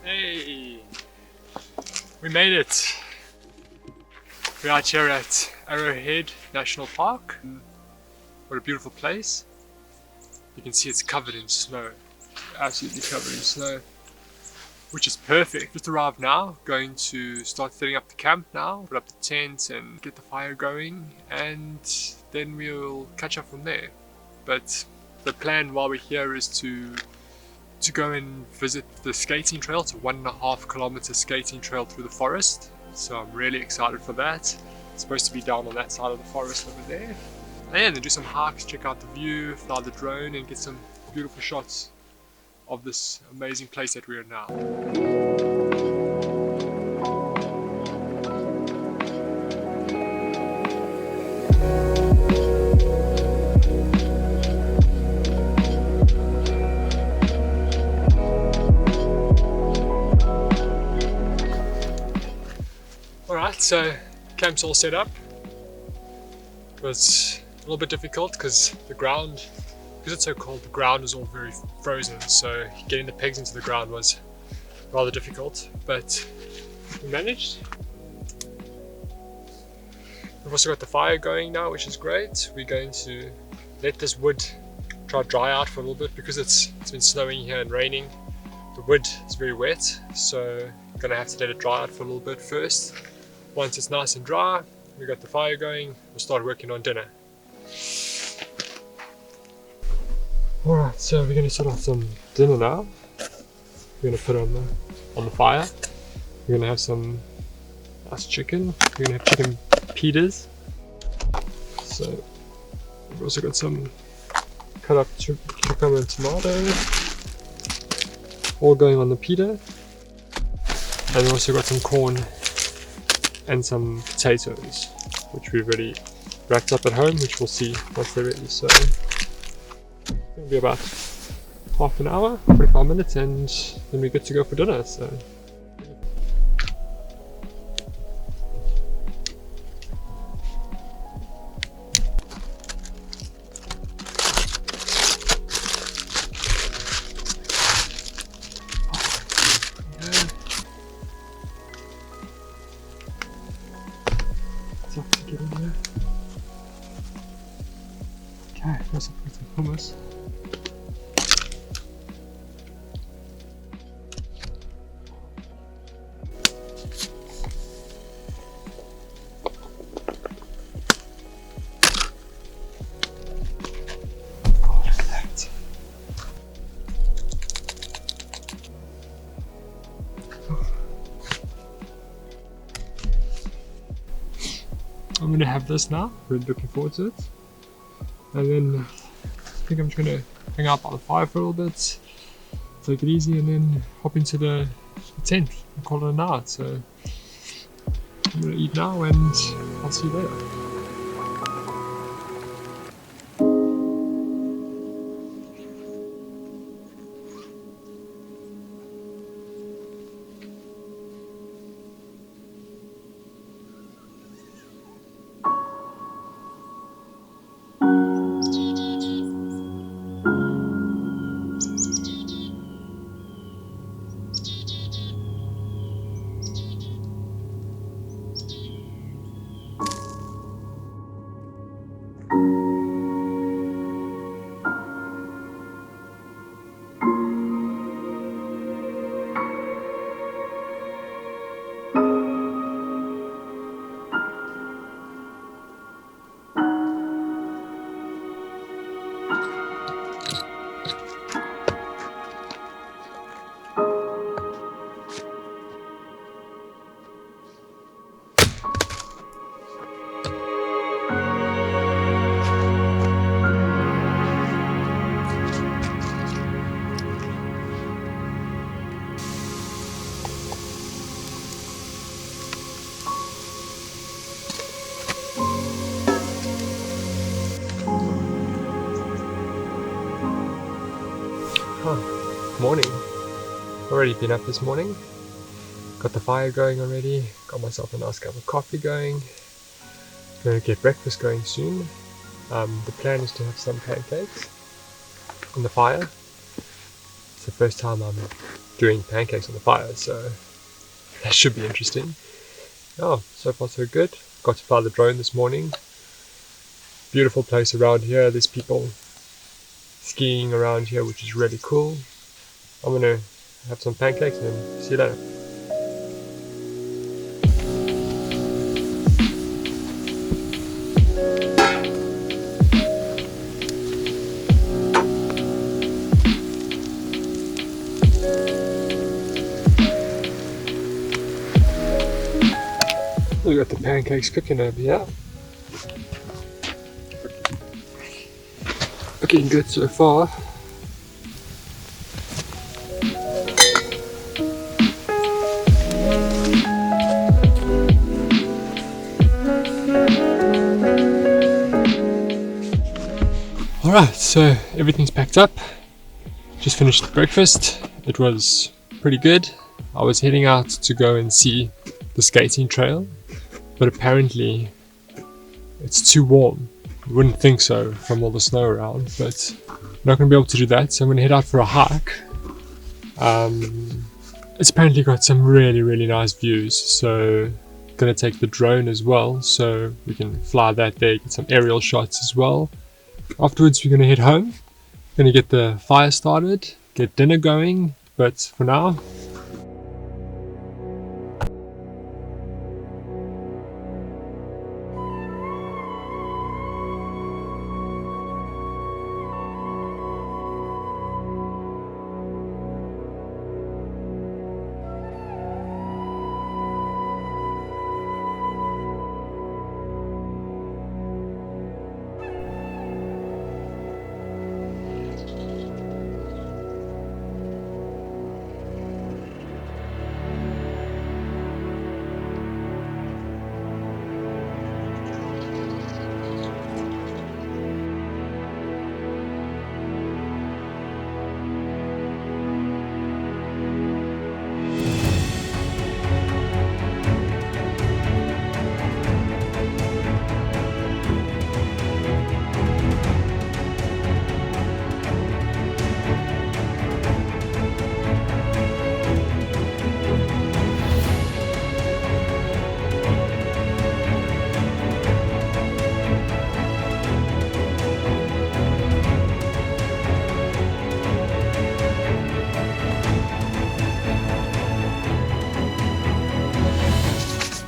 Hey, we made it. We're out here at Arrowhead National Park. What a beautiful place. You can see it's covered in snow. Absolutely covered in snow, which is perfect. Just arrived now, going to start setting up the camp now, put up the tent and get the fire going, and then we'll catch up from there. But the plan while we're here is to go and visit the skating trail. It's a 1.5 kilometer skating trail through the forest, so I'm really excited for that. It's supposed to be down on that side of the forest over there. And then do some hikes, check out the view, fly the drone and get some beautiful shots of this amazing place that we are now. Alright, so camp's all set up. It was a little bit difficult because it's so cold, the ground is all very frozen, so getting the pegs into the ground was rather difficult, but we managed. We've also got the fire going now, which is great. We're going to let this wood try dry out for a little bit because it's been snowing here and raining. The wood is very wet, so we're gonna have to let it dry out for a little bit first. Once it's nice and dry, we got the fire going, we'll start working on dinner. Alright, so we're going to set off some dinner now. We're going to put it on the fire. We're going to have some nice chicken. We're going to have chicken pitas. So we've also got some cut up cucumber and tomato, all going on the pita. And we've also got some corn and some potatoes, which we've already wrapped up at home, which we'll see once they're ready. So it'll be about half an hour, 45 minutes, and then we're good to go for dinner. So to get in there. Okay, let's put some hummus. Oh, look at that. I'm going to have this now, really looking forward to it. And then I think I'm just going to hang out by the fire for a little bit, take it easy, and then hop into the tent and call it a night. So I'm going to eat now and I'll see you later. Morning. Already been up this morning. Got the fire going already. Got myself a nice cup of coffee going. Gonna get breakfast going soon. The plan is to have some pancakes on the fire. the first time I'm doing pancakes on the fire, so that should be interesting. Oh, so far so good. Got to fly the drone this morning. Beautiful place around here. There's people skiing around here, which is really cool. I'm gonna have some pancakes and then see you later. We got the pancakes cooking over here. Looking good so far. Alright, so everything's packed up. Just finished breakfast. It was pretty good. I was heading out to go and see the skating trail, but apparently it's too warm. You wouldn't think so from all the snow around, but I'm not going to be able to do that, so I'm going to head out for a hike. It's apparently got some really nice views, so I'm going to take the drone as well, so we can fly that there, get some aerial shots as well. Afterwards we're going to head home, going to get the fire started, get dinner going, but for now,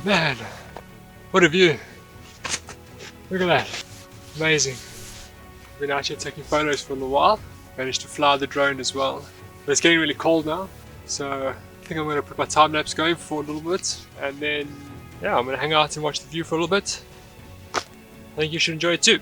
man, what a view. Look at that. Amazing. Been out here taking photos for a little while. Managed to fly the drone as well. But it's getting really cold now, so I think I'm going to put my time lapse going for a little bit, and then yeah, I'm going to hang out and watch the view for a little bit. I think you should enjoy it too.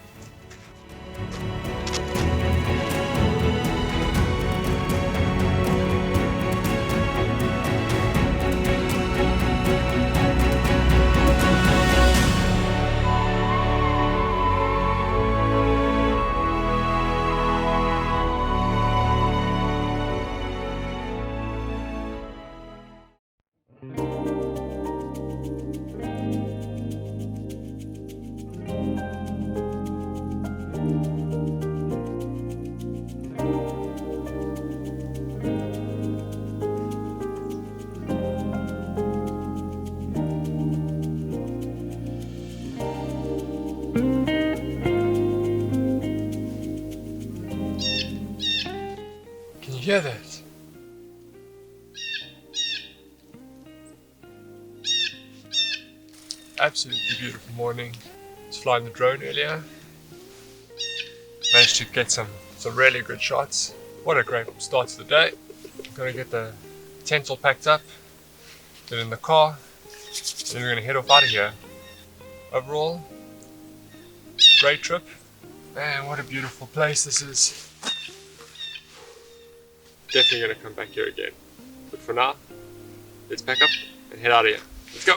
Can you hear that? Absolutely beautiful morning. I was flying the drone earlier. Managed to get some really good shots. What a great start to the day. I'm gonna get the tent all packed up, get in the car, and then we're gonna head off out of here. Overall, great trip. Man, what a beautiful place this is. Definitely gonna come back here again. But for now, let's pack up and head out of here. Let's go!